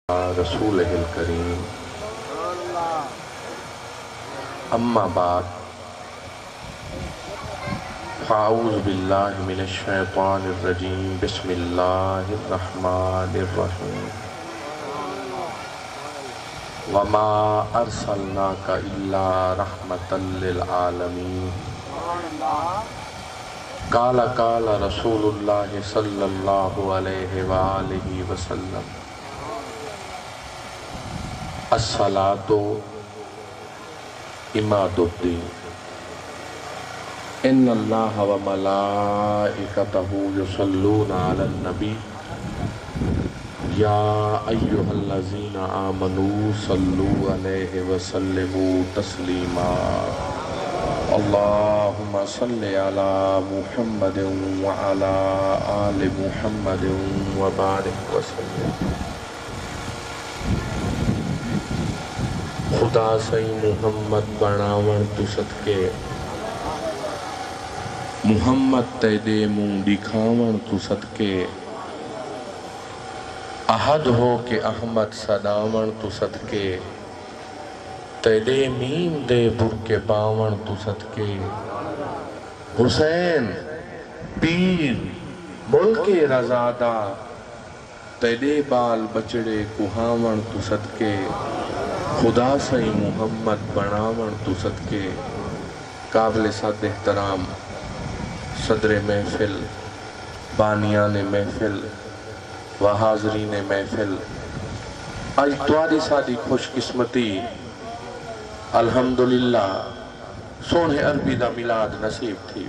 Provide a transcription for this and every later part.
رسولہ الکریم اما بعد فاعوذ باللہ من الشیطان الرجیم بسم اللہ الرحمن الرحیم وما ارسلناک الا رحمتا للعالمین قال رسول اللہ صلی اللہ علیہ وآلہ وسلم الصلاۃ عماد الدین ان اللہ وملائکتہ یصلون علی النبی یا ایہا الذین آمنوا صلوا علیہ وسلموا تسلیما اللہم صل علی محمد وعلی آل محمد وبارک وسلم خدا سئی محمد بناون تو صدقے محمد تیدے مون دکھاون تو صدقے احد ہو کہ احمد صداون تو صدقے تیدے میم دے برکے پاون تو صدقے حسین پیر ملک رضادہ تیدے بال بچڑے کہاون تو صدقے خدا سئی محمد بناون تو صدقے قابل صد احترام صدر محفل بانیان محفل و حاضرین محفل آج تواری سادی خوش قسمتی الحمدللہ سونے عربی دا میلاد نصیب تھی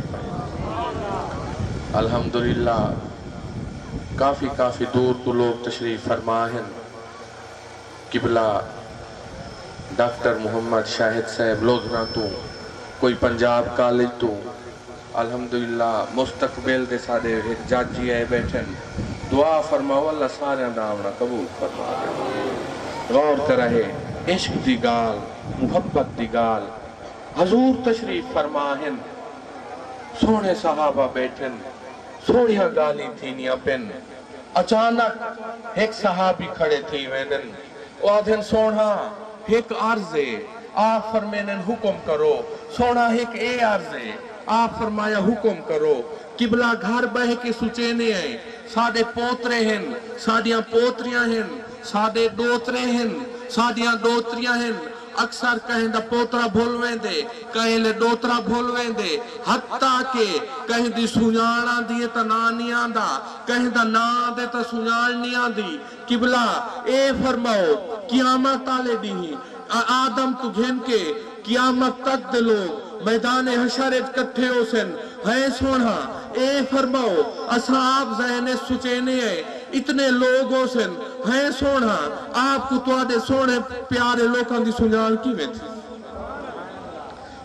الحمدللہ کافی دور تو لوگ تشریف فرماہن قبلہ ڈاکٹر محمد شاہد صاحب لوگنا تو کوئی پنجاب کالج تو الحمدللہ مستقبل دے سارے ایک جاجی آئے بیٹھن دعا فرماو اللہ سارے دامنا قبول فرما غور کرے عشق دی گال محبت دی گال حضور تشریف فرماہن سونے صحابہ بیٹھن سوڑیاں گالی تھینیاں پن اچانک ایک صحابی کھڑے تھی ویندن وادھن سوڑا ایک عرضے آپ فرمینن حکم کرو سوڑا ایک اے عرضے آپ فرمایا حکم کرو قبلہ گھر بہ کے سچینے ہیں سادے پوترے ہیں سادیاں پوتریاں ہیں سادے دوترے ہیں سادیاں دوتریاں ہیں اکثر کہیں دا پوترا بھولویں دے کہیں لے دوترا بھولویں دے حتیٰ کہ کہیں دی سنیانا دیئے تا نانیاں دا کہیں دا نا دے تا سنیانیاں دی قبلہ اے فرماؤ قیامت آلے دی آدم تو گھن کے قیامت تک دے لوگ میدان حشرت کٹھے ہو سن ہے سونا اے فرماؤ اصحاب ذہن سچینے ہیں اتنے لوگ ہو سن ہے سونا آپ کو تو آدھے سونے پیارے لوکاں دی سنیان کی میں تھی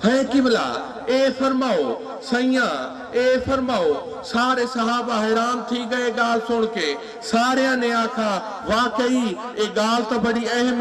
ہے قبلہ اے فرماؤ سیاں اے فرماؤ سارے صحابہ حیران تھی گئے گال سن کے سارے نے آکھا واقعی اے گال تو بڑی اہم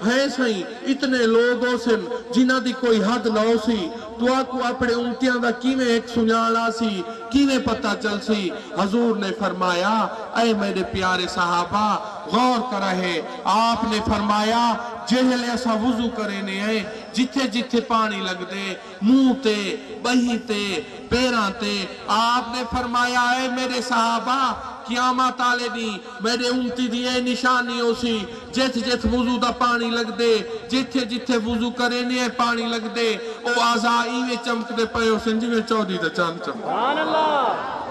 ہے سائیں اتنے لوگوں سے جنہ دی کوئی حد نہ ہو سی تو آکو اپنے امتیاں دا کیویں ایک سنیالا سی کیویں پتہ چل سی حضور نے فرمایا اے میرے پیارے صحابہ غور کر رہے آپ نے فرمایا جہل ایسا وضو کرنے ہیں جتھے جتھے پانی لگ دے منہ تے بہی تے پیراں تے آپ نے فرمایا اے میرے صحابہ قیامت آلے دی میرے امتی دی اے نشانی ہو سی جت جت وضو دا پانی لگ دے جتھے جتھے وضو کرنے ہیں پانی لگ دے او آزائی میں چمک دے پئے ہو سنجی میں چودی دا چاند چمک سبحان اللہ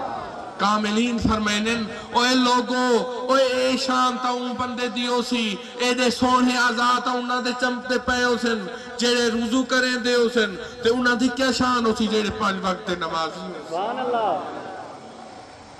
کاملین فرمینن اوے لوگو اوے اے شان تا اون بندے دیو سی اے دے سونے آزاد انہاں دے چمکتے پے ہو سن جڑے رضو کریں دے ہو سن تے انہاں دی کیا شان ہو سی جڑے 5 وقت نماز سبحان اللہ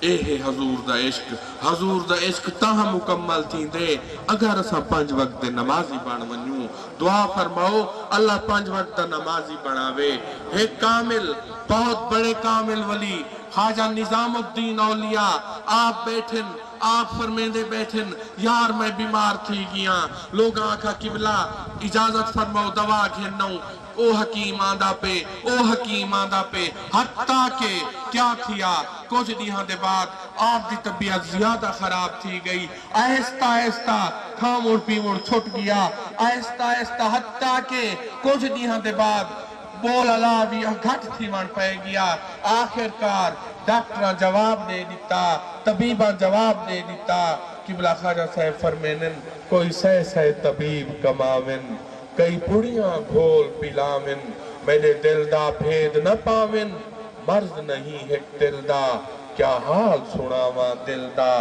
اے ہے حضور دا عشق تاہم مکمل تھی دے اگر اسا 5 وقت نمازی بن ونیوں دعا فرماؤ اللہ 5 وقت نمازی بناوے ایک کامل بہت بڑے کامل ولی خواجہ نظام الدین اولیاء آپ بیٹھن آپ فرمیندے بیٹھن یار میں بیمار تھی گیا لوگ آکھا قبلہ اجازت فرماؤ دوا گھننوں او حکیم آندہ پہ حتیٰ کہ کیا تھیا کچھ دیہاں دے بعد آپ دی طبیعت زیادہ خراب تھی گئی آہستہ آہستہ کھاموڑ پیموڑ چھٹ گیا آہستہ آہستہ حتیٰ کہ کچھ دیہاں دے بعد بول اللہ بھی گھٹ تھی من پہ گیا آخرکار ڈاکٹر جواب دے دیتا طبیبہ جواب دے دیتا قبلہ خواجہ صاحب فرمینن کوئی سہ طبیب کماون کئی پڑیاں گھول پلاون میرے دل دا بھید نہ پاون مرض نہیں ہے دل دا کیا حال سناواں دل دا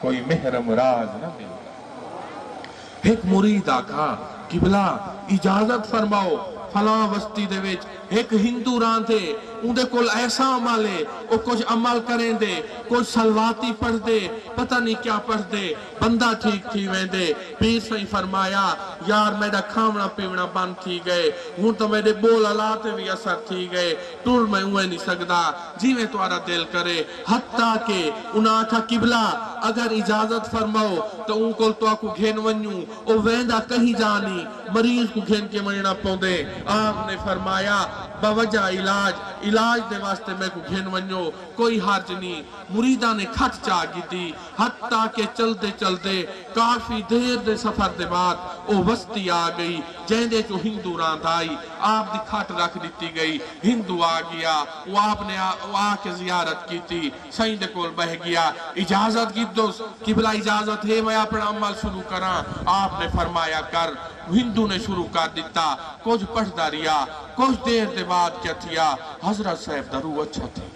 کوئی محرم راز نہ ملدا ایک مرید آکھا قبلہ اجازت فرماؤ فلاں وستی دے وچ ایک ہندو ران تھے اندے کول ایسا عمل ہے وہ کچھ عمل کریں دے کچھ سلواتی پڑھ دے پتہ نہیں کیا پڑھ دے بندہ ٹھیک تھی ویندے پیر سے فرمایا یار میرا کھاونا پیونا بند تھی گئے ہوں تو میرے بول علاتے بھی اثر تھی گئے ٹور میں ہوئے نہیں سکدا جی میں توارا دل کرے حتیٰ کہ انہاں تھا قبلہ اگر اجازت فرماؤ تو ان کو تو آکو گھین ونیوں او ویندہ کہیں جانی مریض کو گھین کے منینا پوندے آپ نے فرمایا بوجہ علاج دے واسطے میں کو گھن ونیو کوئی حرج نہیں مریدہ نے کھٹ چاہ گی دی حتیٰ کہ چلتے کافی دیر دے سفر دے بعد او وستی آ گئی جہندے جو ہندو راند آئی آپ دی کھٹ رکھ دیتی گئی ہندو آ گیا وہ آپ نے آ کے زیارت کی تھی سائیں دے کول بہ گیا اجازت کی دوست قبلہ اجازت ہے میں اپنا عمل شروع کراں آپ نے فرمایا کر ہندو نے شروع کر دیتا کچھ پڑھ داریا کچھ دیر دے بعد کیا تھیا حضرت صاحب درو اچھا تھی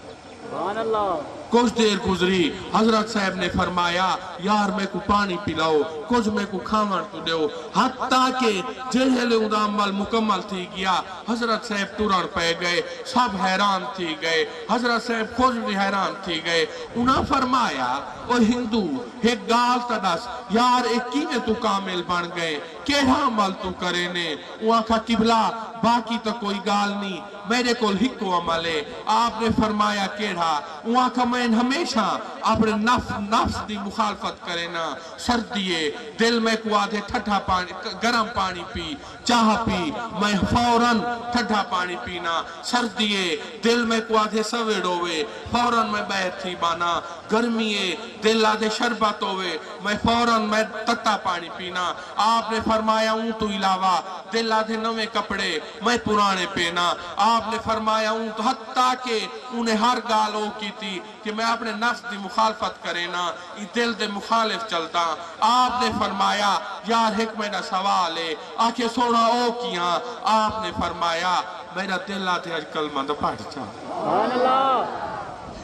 کچھ دیر گزری حضرت صاحب نے فرمایا یار میں کو پانی پلاؤ کچھ میں کو کھاون تو دیو حتیٰ کہ جہلے اندہ عمل مکمل تھی گیا حضرت صاحب تورن پہ گئے سب حیران تھی گئے حضرت صاحب خود بھی حیران تھی گئے انہاں فرمایا او ہندو ایک گال تدس یار ایک کی میں تو کامل بن گئے کیڑا عمل تو کرے نے وہاں کا قبلہ باقی تو کوئی گال نہیں میرے کول ہکو عمل ہے آپ نے فرمایا کیڑا وہاں کا میں ہمیشہ اپنے نفس دی مخالفت کرے نا سردیے دل میں کو آدھے ٹھٹھا پانی گرم پانی پی چاہ پی میں فوراً ٹھٹھا پانی پینا سردیے دل میں کو آدھے سویڑ ہوئے فوراً میں بیٹھ تھی بانا گرمیے دل آدھے شربت ہوئے میں فوراً میں تتا پانی پینا آپ نے فرمایا ہوں تو علاوہ دل آدھے نوے کپڑے میں پرانے پینا آپ نے فرمایا ہوں تو حتیٰ کہ انہیں ہر گال ہو کی تھی کہ میں اپنے نفس دی مخالفت کرے نا یہ دل دے مخالف چلتا آپ نے فرمایا یار ایک میرا سوال ہے آنکھیں سونا او کیا آپ نے فرمایا میرا دل آتے آج کلمہ دا پڑھ چاہ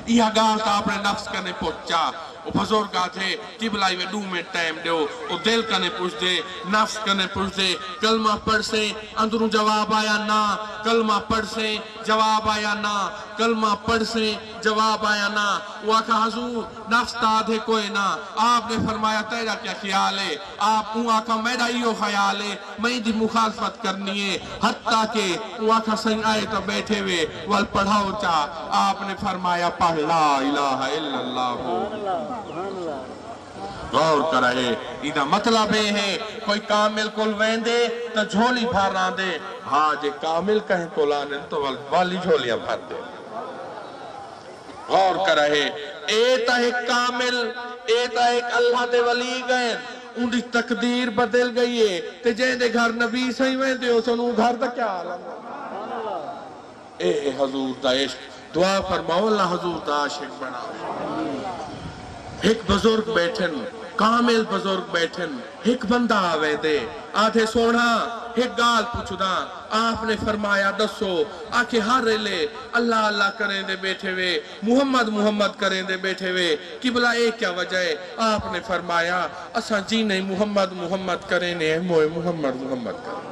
یہ گال تا اپنے نفس کرنے پہنچا وہ بزرگ آتے قبلائی میں 2 منٹ ٹائم دیو وہ دل کنے پوچھ دے نفس کنے پوچھ دے کلمہ پڑھ سے اندروں جواب آیا نا کلمہ پڑھ سے جواب آیا نا کلمہ پڑھ سے جواب آیا نا وہ آکھا حضور نفس تا آدھے کوئی نا آپ نے فرمایا تیرا کیا خیال ہے آپ وہ آکھا میرا ایو خیال ہے میں دی مخالفت کرنی ہے حتیٰ کہ وہ آکھا سنگ آئے تو بیٹھے ہوئے وال پڑھاؤ چاہ آپ نے فرمایا پڑھ لا الہ الا اللہ غور کرے ایدہ مطلب ہے کوئی کامل کل ویندے تو جھولی بھر رہا دے ہاں جے کامل کہیں کل آنے تو والی جھولیاں بھر دے غور کرے ایتا ایک کامل ایتا ایک اللہ دے ولی گئے ان دی تقدیر بدل گئی ہے تے جہاں دے گھر نبی سہی ویندے ہو سنو گھر دا کیا عالم اے حضور دا عشق دعا فرماؤ اللہ حضور دا عاشق بنا ایک بزرگ بیٹھن کامل بزرگ بیٹھن ایک بندہ آوے دے آدھے سونا ایک گال پوچھو دا آپ نے فرمایا دسو آکے ہر رلے اللہ اللہ کریں دے بیٹھے وے محمد محمد کریں دے بیٹھے وے قبلہ ایک کیا وجہ ہے آپ نے فرمایا اسا جی نہیں محمد محمد کریں نے موئے محمد محمد کریں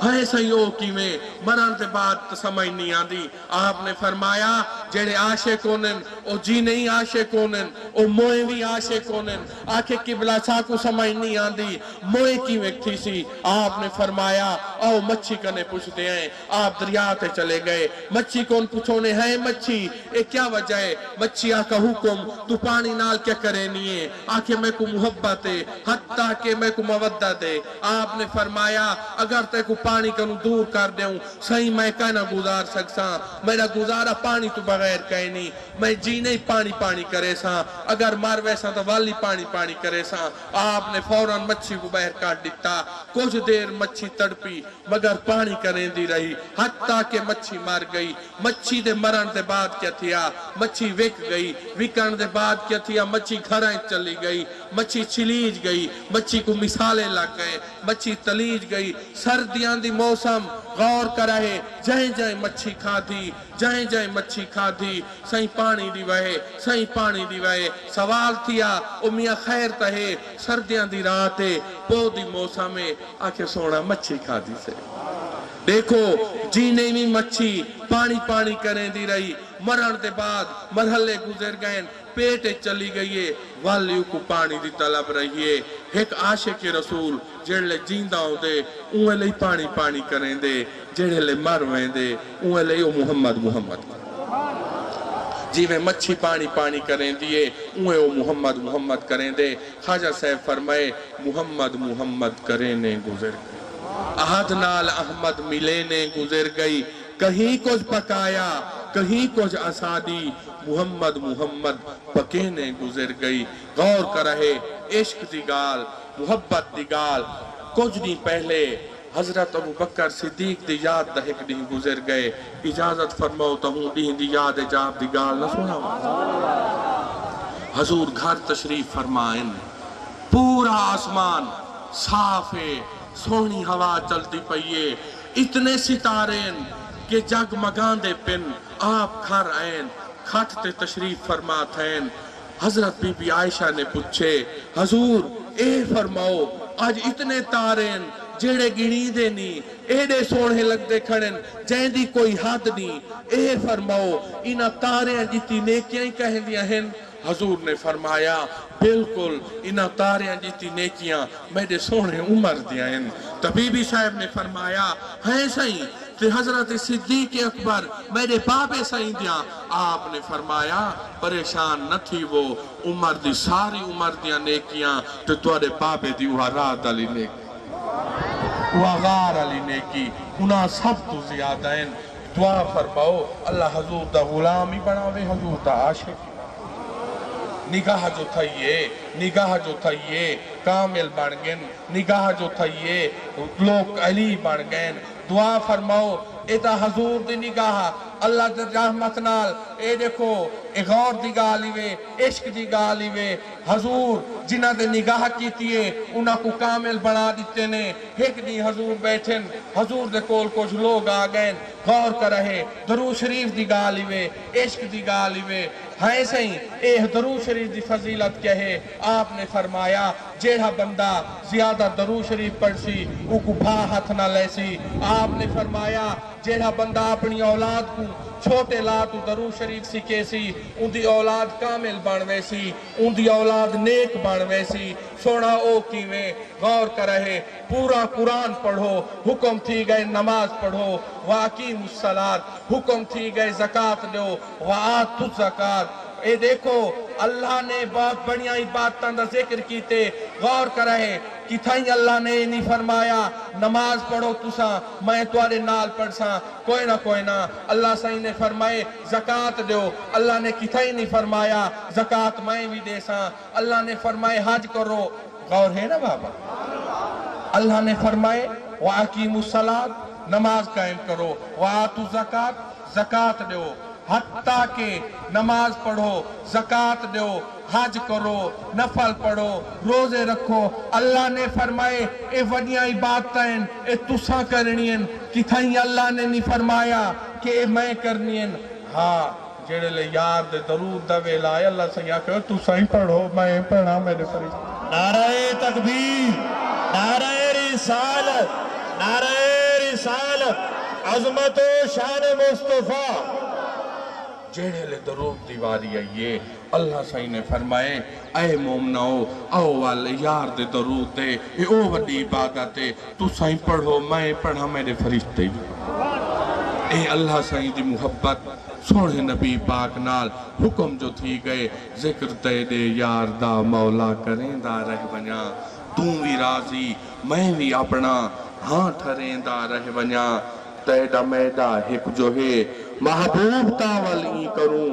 ہائے سیو کی میں مران تے بات سمجھ نہیں آدھی آپ نے فرمایا جڑے عاشق ہونن او جی نہیں عاشق ہونن او موئے بھی عاشق ہونن آکھے قبلہ ساکو سمجھ نہیں آندی موئے کی وقتی سی آپ نے فرمایا او مچھی کنے پوچھتے ہیں آپ دریا تے چلے گئے مچھی کون پوچھونے ہیں مچھی اے کیا وجہ ہے مچھی آکا حکم تو پانی نال کیا کرے نہیں ہے آکھے میں کو محبت ہے حتیٰ کہ میں کو مودت ہے آپ نے فرمایا اگر تے کو پانی کنو دور کر دیوں صحیح میں کہنا گزار سکسا میرا گزارا پانی تو بغیر کہیں نہیں میں جی نہیں پانی پانی کرے سا اگر مار ویسا تو والی پانی پانی کرے سا آپ نے فوراً مچھی کو باہر کاٹ دیتا کچھ دیر مچھی تڑپی مگر پانی کریں دی رہی حتیٰ کہ مچھی مار گئی مچھی دے مرن دے بعد کیا تھیا مچھی وک گئی وکن دے بعد کیا تھیا مچھی گھرائیں چلی گئی مچھی چلیج گئی مچھی کو مثالیں لگ گئے مچھی تلیج گئی سردیاں دی موسم غور کرائے جائیں جائیں مچھی کھا دی جائیں جائیں مچھی کھا دی سہیں پانی دی وہے سہیں پانی دی وہے سوال تھیا او میاں خیر تہے سردیاں دی راتے پو دی موسم میں آکے سونا مچھی کھا دی سے دیکھو جینے میں مچھی پانی پانی کریں دی رہی مرن دے بعد مرحلے گزر گئے پیٹے چلی گئی ہے والیوں کو پانی دی طلب رہی ہے ایک عاشق رسول جڑے جیندہ ہوں دے اوہ لئی پانی پانی کریں دے جڑے لے مرویں دے اوہ لئی محمد محمد جی میں مچھی پانی پانی کریں دیئے اوہ محمد محمد کریں دے خواجہ صاحب فرمائے محمد محمد کریں نے گزر گئے احد نال احمد ملے نے گزر گئی کہیں کچھ پکایا کہیں کچھ اسادی محمد محمد پکے نے گزر گئی غور کر رہے عشق دی گال محبت دی گال کچھ دن پہلے حضرت ابو بکر صدیق دی یاد دہک دن گزر گئے اجازت فرماؤ تو ہوں دن دی یاد جاب دی گال نہ سنا حضور گھر تشریف فرمائن پورا آسمان صاف ہے سونی ہوا چلتی پئیے اتنے ستارین کہ جگ مگان دے پن آپ گھر آئین کھٹتے تشریف فرمات ہیں حضرت بی بی عائشہ نے پوچھے حضور اے فرماؤ آج اتنے تارین جیڑے گنی دے نہیں ایڈے سوڑے لگ دے کھڑن جائیں دی کوئی حد نہیں اے فرماؤ انہا تارین جیتی نیکیاں ہی کہیں دیا ہیں حضور نے فرمایا بالکل انہا تاریاں جیتی نیکیاں میرے سونے عمر دیا ہیں تبھی بھی صاحب نے فرمایا ہے صحیح کہ حضرت صدیق اکبر میرے بابے صحیح دیا آپ نے فرمایا پریشان نہ تھی وہ عمر دی ساری عمر دیا نیکیاں تو تورے بابے دی وہ رات علی نیکی وہ غار علی نیکی انہا سب تو زیادہ ہیں دعا فرماؤ اللہ حضور دا غلامی بناوے حضور دا عاشق نگاہ جو تھائیے کامل بن گئن نگاہ جو تھائیے لوگ علی بن گئن دعا فرماؤ ایتا حضور دی نگاہ اللہ دی رحمت نال اے دیکھو اے غور دی گالی وے عشق دی گالی وے حضور جنہ دے نگاہ کیتی ہے انہاں کو کامل بنا دیتے نے ایک دی حضور بیٹھن حضور دے کول کچھ لوگ آگئن غور کر رہے درود شریف دی گالی وے عشق دی گالی وے ہے صحیح اے درود شریف دی فضیلت کیا ہے آپ نے فرمایا جیڑا بندہ زیادہ درود شریف پڑھ سی او کو بھا ہاتھ نہ لے سی آپ نے فرمایا جیڑا بندہ اپنی اولاد کو چھوٹے لا تو درود شریف سکھے سی ان دی اولاد کامل بنوے سی ان دی اولاد نیک بنوے سی سونا او کیویں غور کر رہے پورا قرآن پڑھو حکم تھی گئے نماز پڑھو واقیم الصلاۃ حکم تھی گئے زکاة دو وآتوا الزکاۃ اے دیکھو اللہ نے بہت بڑیاں باتاں دا ذکر کیتے غور کر رہے کہ تھائیں اللہ نے نہیں فرمایا نماز پڑھو تسا میں توارے نال پڑھ سا کوئی نہ اللہ صحیح نے فرمائے زکاة دیو اللہ نے کتھائی نہیں فرمایا زکاة میں بھی دے سا اللہ نے فرمائے حج کرو غور ہے نا بابا اللہ نے فرمائے وَأَقِيمُوا الصَّلَاةَ نماز قائم کرو وَآتُوا الزَّكَاةَ زکاة دیو حتیٰ کہ نماز پڑھو زکاة دیو حج کرو نفل پڑھو روزے رکھو اللہ نے فرمائے اے وڈیاں عبادتیں اے تساں کرنیاں کتھائیں اللہ نے نہیں فرمایا کہ اے میں کرنیاں ہاں جیڑے لے یار دے درود دا ویلا ہے اللہ سے کہو تساں ہی پڑھو میں پڑھا میرے فرشتے نعرہ تکبیر نعرہ رسالت عظمت و شان مصطفیٰ جیڑے لے درود دیواری آئیے اللہ سائیں نے فرمائے اے مومناؤ او والے یار دے درود دے اے او وڈی عبادت ہے تو سائیں پڑھو میں پڑھا میرے فرشتے اے اللہ سائیں دی محبت سوڑے نبی پاک نال حکم جو تھی گئے ذکر تے دے یار دا مولا کریں دا رہ بنیا توں بھی راضی میں بھی اپنا ہاں ٹھریں دا رہ بنیا تیڑا میڈا ہک جو ہے محبوب تاول ہی کروں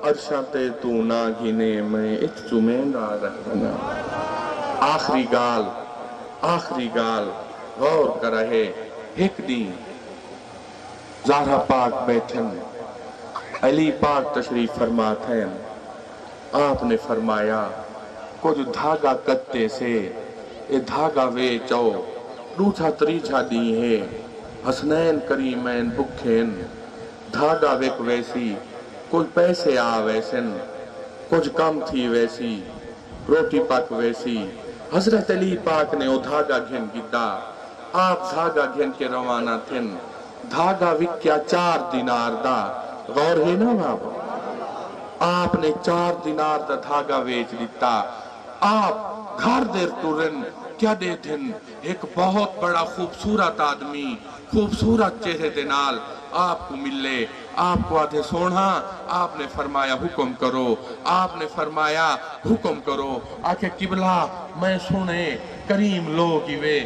عرشاں تے تو نہ گھنے میں ات چمیندہ رہ بنا آخری گال غور کر رہے ایک دن زہرا پاک بیٹھن علی پاک تشریف فرماتے ہیں آپ نے فرمایا کچھ دھاگا کتے سے اے دھاگا وے چو روچا تریچا دی ہے حسنین کریمین بکھین دھاگا ویک ویسی کوئی پیسے آ ویسن کچھ کم تھی ویسی روٹی پک ویسی حضرت علی پاک نے او دھاگا گھن گدا آپ دھاگا گھن کے روانہ تھن دھاگا وکیا 4 دینار دا غور ہے نا بابا آپ نے 4 دینار دا دھاگا ویچ دیتا آپ گھر دیر ٹورن کیا دیتھن ایک بہت بڑا خوبصورت آدمی خوبصورت چہرے دینال آپ کو ملے آپ کو آدھے سونا آپ نے فرمایا حکم کرو آپ نے فرمایا حکم کرو آکھے قبلہ میں سنے کریم لوگ ہی وے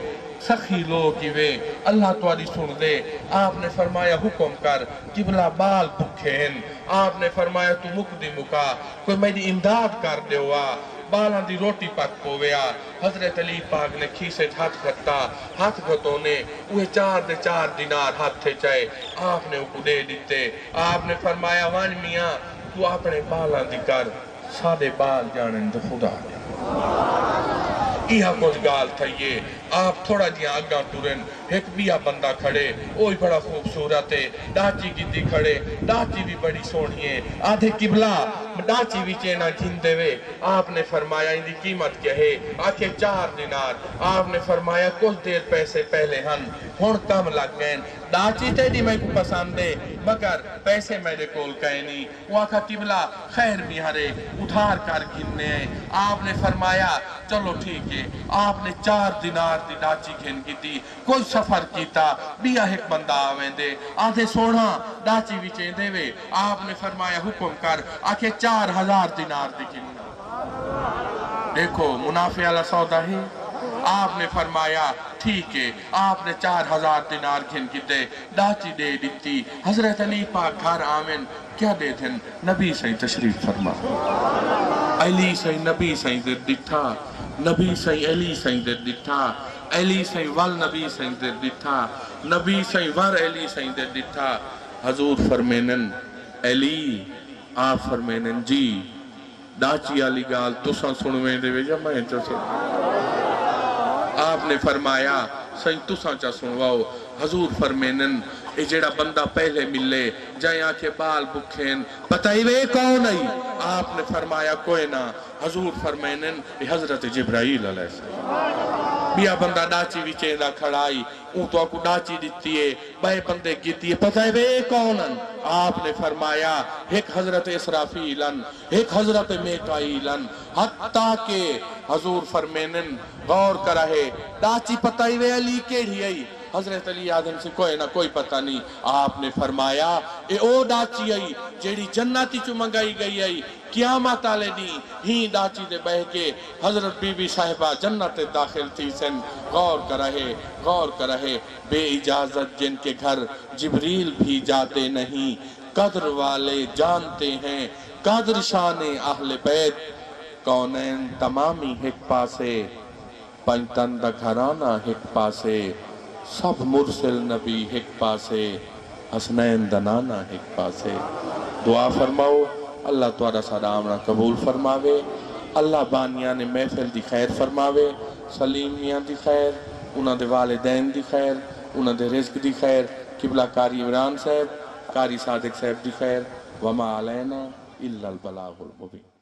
سخی لوگ ہی وے اللہ تواری سن دے آپ نے فرمایا حکم کر قبلہ بال بکھین آپ نے فرمایا تو مقدمکا کوئی میری امداد کر دے ہوا بالاں دی روٹی پک پویا حضرت علی پاک نے کھیسے ہاتھ گھٹا ہاتھ گھٹوں نے وہ 4 دینار ہاتھ تھے چاہے آپ نے وہ دے دیتے آپ نے فرمایا وان میاں تو اپنے بالاں دی کر سادے بال جانن دے خدا دے یہاں کچھ گال تھا یہ آپ تھوڑا جیاں آگاں ٹورن ایک بیا بندہ کھڑے اوہی بڑا خوبصورت ہے ڈاچی کی دی کھڑے ڈاچی بھی بڑی سونی ہے آدھے قبلہ ڈاچی بھی چینہ گھن دے وے آپ نے فرمایا ان دی قیمت کیا ہے آکھے 4 دینار آپ نے فرمایا کچھ دیر پیسے پہلے ہن کم لگ گئے ڈاچی تے دی میں کو پسند ہے مگر پیسے میرے کول کہے نہیں وہ آکھا قبلہ خیر بھی ہرے ادھار کر گھننے ہیں آپ نے فرمایا چلو ٹھیک ہے آپ نے 4 دینار دی ڈاچی گھن کی دی کوئی سفر کیتا بیا ایک بندہ آویں دے آدھے سونا ڈاچی بھی چین دے وے آپ نے فرمایا حکم کر آکھے 4000 دینار دی گھننا دیکھو منافع والا سودا ہے آپ نے فرمایا ٹھیک ہے آپ نے 4000 دینار گھن کی دے ڈاچی دے دیتی حضرت علی پاک گھر آمین کیا دے دن نبی سائیں تشریف فرما علی سائیں نبی سائیں دے دٹھا نبی سائیں علی سائیں دے دٹھا علی سائیں وال نبی سائیں دے دٹھا نبی سائیں ور علی سائیں دے دٹھا حضور فرمینن علی آپ فرمینن جی ڈاچی علی گال تساں سنویں دے وے یا میں چا آپ نے فرمایا سائیں تساں چا سنواؤ حضور فرمینن اے جیڑا بندہ پہلے ملے جائیں آنکھیں بال بکھین بتائی وے کون آئی آپ نے فرمایا کوئی نہ حضور فرمینن اے حضرت جبرائیل علیہ السلام بیا بندہ ڈاچی بھی چیندہ کھڑائی اون تو آپ کو ڈاچی دیتی ہے بے بندے گیتی ہے بتائی وے کونن آپ نے فرمایا ایک حضرت اسرافیلن ایک حضرت میکائیلن حتیٰ کہ حضور فرمینن غور کرے ڈاچی پتائی وے علی کیڑی آئی حضرت علی آدم سے کوئی نہ کوئی پتہ نہیں آپ نے فرمایا اے او ڈاچی آئی جیڑی جنتی چو منگائی گئی آئی قیامت آلے دی ہی ڈاچی دے بہ کے حضرت بی بی صاحبہ جنت داخل تھی سن غور کرے بے اجازت جن کے گھر جبریل بھی جاتے نہیں قدر والے جانتے ہیں قدر شان اہل بیت کونین تمامی ہک پاسے پنجتن دا گھرانہ ہک پاسے سب مرسل نبی ہک پاسے حسنین دنانا ہک پاسے دعا فرماؤ اللہ توارا سلام قبول فرماوے اللہ بانیاں نے محفل دی خیر فرماوے سلیم میاں دی خیر انہاں دے والدین دی خیر انہاں دے رزق دی خیر قبلہ کاری عمران صاحب کاری صادق صاحب دی خیر وما علینا الا البلاغ المبین